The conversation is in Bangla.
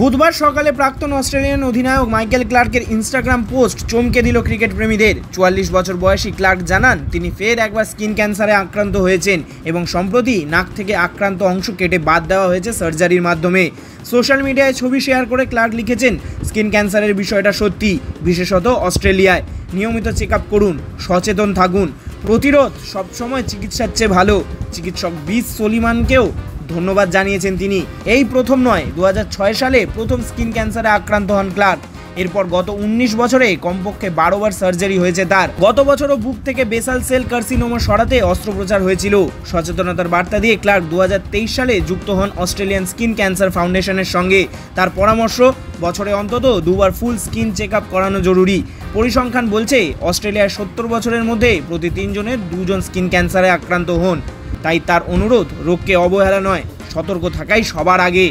বুধবার সকালে প্রাক্তন অস্ট্রেলিয়ান অধিনায়ক মাইকেল ক্লার্কের ইনস্টাগ্রাম পোস্ট চমকে দিল ক্রিকেট প্রেমীদের। ৪৪ বছর বয়সী ক্লার্ক জানান তিনি ফের একবার স্কিন ক্যান্সারে আক্রান্ত হয়েছেন এবং সম্প্রতি নাক থেকে আক্রান্ত অংশ কেটে বাদ দেওয়া হয়েছে সার্জারির মাধ্যমে। সোশ্যাল মিডিয়ায় ছবি শেয়ার করে ক্লার্ক লিখেছেন, স্কিন ক্যান্সারের বিষয়টা সত্যি, বিশেষত অস্ট্রেলিয়ায়। নিয়মিত চেক আপ করুন, সচেতন থাকুন, প্রতিরোধ সবসময় চিকিৎসার চেয়ে ভালো। চিকিৎসক বিস সলিমানকেও ধন্যবাদ জানিয়েছেন তিনি। এই প্রথম নয়, ২০০৬ সালে প্রথম স্কিন ক্যান্সারে আক্রান্ত হন ক্লার্ক। এরপর গত ১৯ বছরে কমপক্ষে ১২ বার সার্জারি হয়েছে তার। গত বছরও বুক থেকে বেসাল সেল কার্সিনোমা সরাতে অস্ত্রোপচার হয়েছিল। সচেতনতার বার্তা দিয়ে ক্লার্ক ২০২৩ সালে যুক্ত হন অস্ট্রেলিয়ান স্কিন ক্যান্সার ফাউন্ডেশনের সঙ্গে। তার পরামর্শ, বছরে অন্তত ২ বার ফুল স্কিন চেক আপ করানো জরুরি। পরিসংখ্যান বলছে অস্ট্রেলিয়ার ৭০ বছরের মধ্যে প্রতি ৩ জনের ২ জন স্কিন ক্যান্সারে আক্রান্ত হন। তাই তার অনুরোধ, রোগকে অবহেলা নয়, সতর্ক থাকাই সবার আগে।